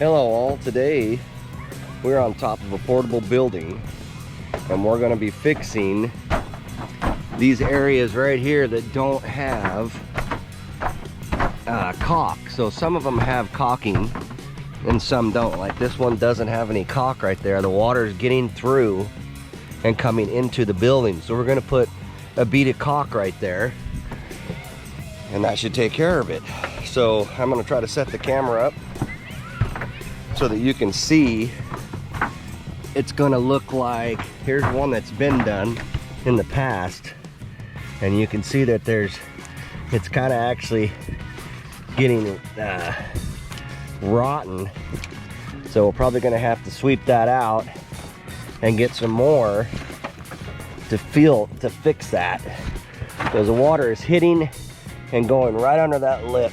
Hello all, today we're on top of a portable building and we're going to be fixing these areas right here that don't have caulk. So some of them have caulking and some don't. Like this one doesn't have any caulk right there. The water is getting through and coming into the building. So we're going to put a bead of caulk right there and that should take care of it. So I'm going to try to set the camera up so that you can see. It's gonna look like, here's one that's been done in the past, and you can see that it's kind of actually getting rotten. So we're probably gonna have to sweep that out and get some more to fix that, because the water is hitting and going right under that lip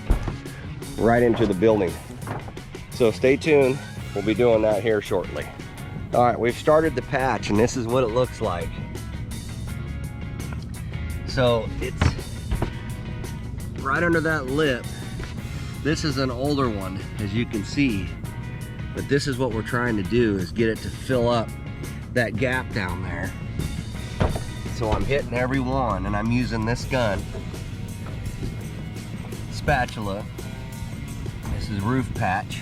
right into the building. So stay tuned, we'll be doing that here shortly. All right, we've started the patch and this is what it looks like. So it's right under that lip. This is an older one, as you can see, but this is what we're trying to do, is get it to fill up that gap down there. So I'm hitting every one and I'm using this gun, spatula. This is roof patch.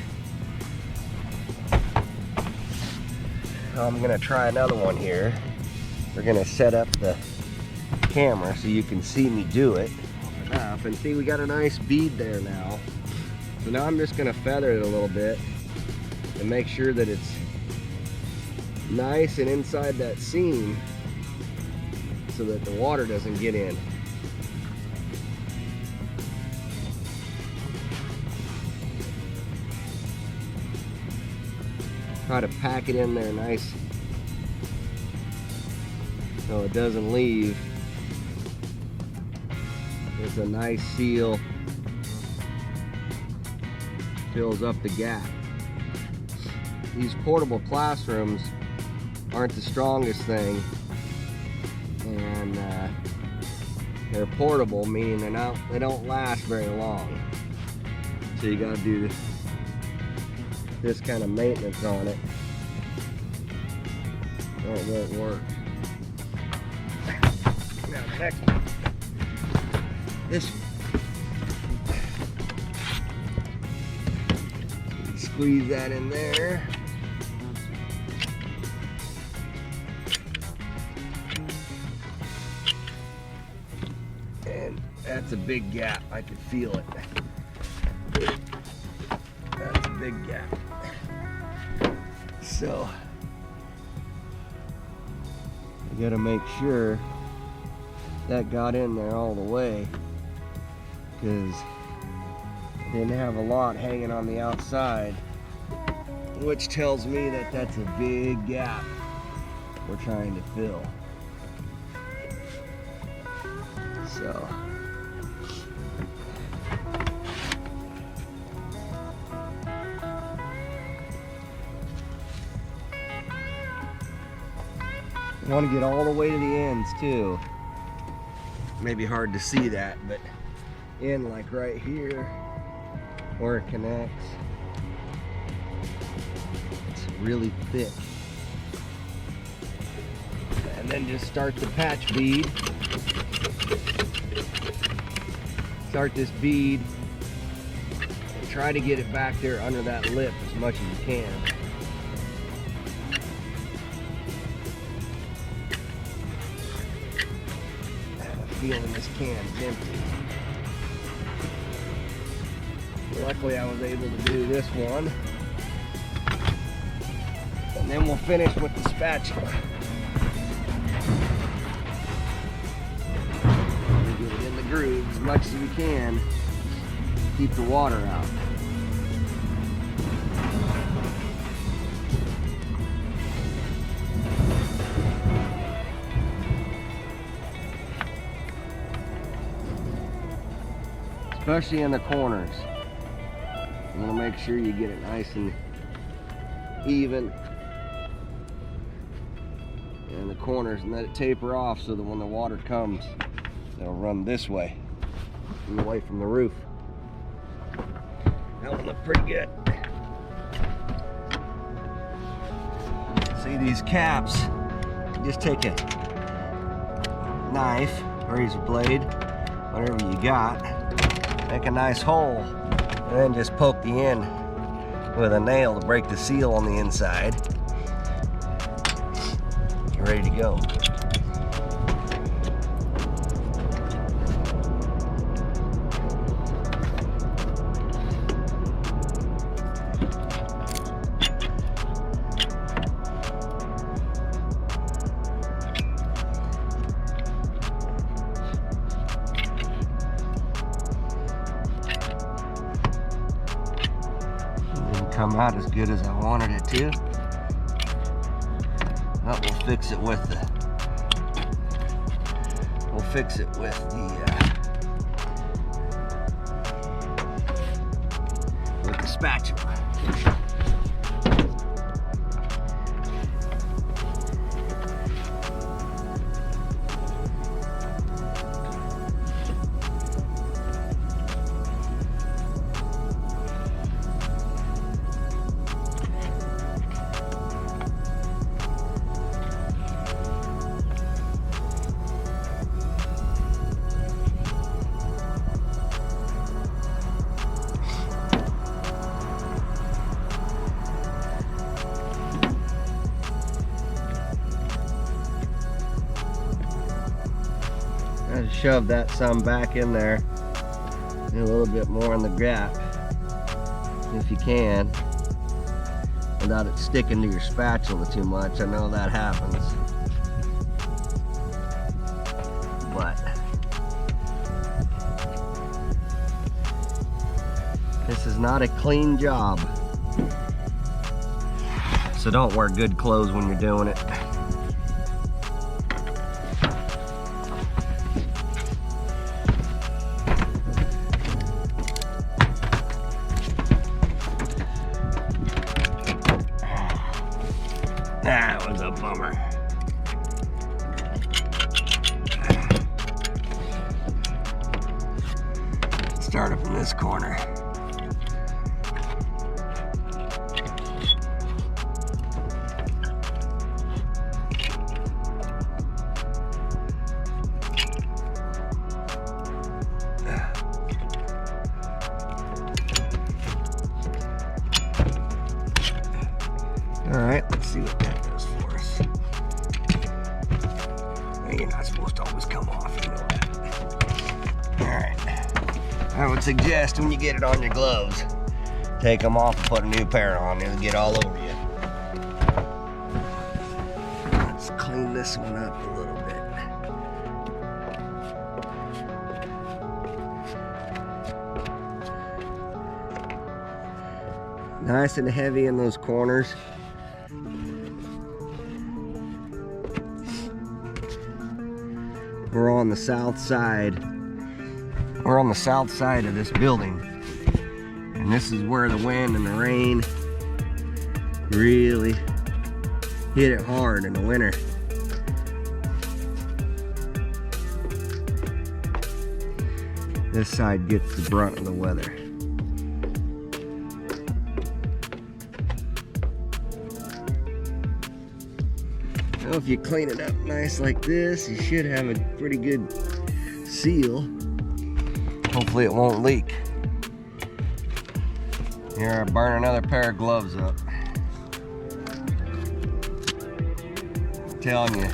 I'm gonna try another one here. We're gonna set up the camera so you can see me do it. And see, we got a nice bead there now. So now I'm just gonna feather it a little bit and make sure that it's nice and inside that seam so that the water doesn't get in. Try to pack it in there nice so it doesn't leave. It's a nice seal, fills up the gap. These portable classrooms aren't the strongest thing, and they're portable, meaning they don't last very long. So you gotta do this kind of maintenance on it, or it won't work. Now the next one, this one. Squeeze that in there. And that's a big gap, I can feel it. That's a big gap. So you gotta make sure that got in there all the way, because I didn't have a lot hanging on the outside, which tells me that that's a big gap we're trying to fill. So I want to get all the way to the ends too. Maybe hard to see that, but in like right here where it connects, it's really thick. And then just start the patch bead. Start this bead and try to get it back there under that lip as much as you can. Feeling this can is empty. Luckily I was able to do this one, and then we'll finish with the spatula. Get it in the groove as much as we can, keep the water out. Especially in the corners. You want to make sure you get it nice and even in the corners and let it taper off so that when the water comes, they'll run this way and away from the roof. That one looked pretty good. See these caps, just take a knife, razor blade, whatever you got, make a nice hole, and then just poke the end with a nail to break the seal on the inside. You're ready to go. Come out as good as I wanted it to. But we'll fix it with the spatula. I just shove that some back in there, and a little bit more in the gap, if you can, without it sticking to your spatula too much. I know that happens, but this is not a clean job, so don't wear good clothes when you're doing it. That was a bummer. Start up in this corner. All right, let's see what that does for us. You're not supposed to always come off, you know that. All right. I would suggest when you get it on your gloves, take them off and put a new pair on. It'll get all over you. Let's clean this one up a little bit. Nice and heavy in those corners. We're on the south side. We're on the south side of this building. And this is where the wind and the rain really hit it hard in the winter. This side gets the brunt of the weather. Now if you clean it up nice like this, you should have a pretty good seal. Hopefully it won't leak. Here, I burn another pair of gloves up. I'm telling you,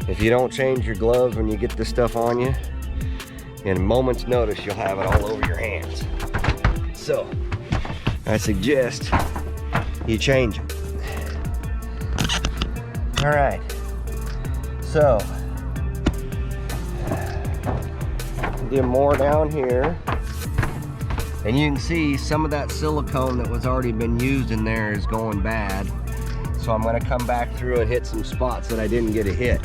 if you don't change your gloves when you get this stuff on you, in a moment's notice you'll have it all over your hands. So, I suggest you change them. All right, so get more down here, and you can see some of that silicone that was already been used in there is going bad. So I'm gonna come back through and hit some spots that I didn't get a hit.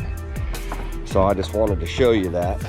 So I just wanted to show you that.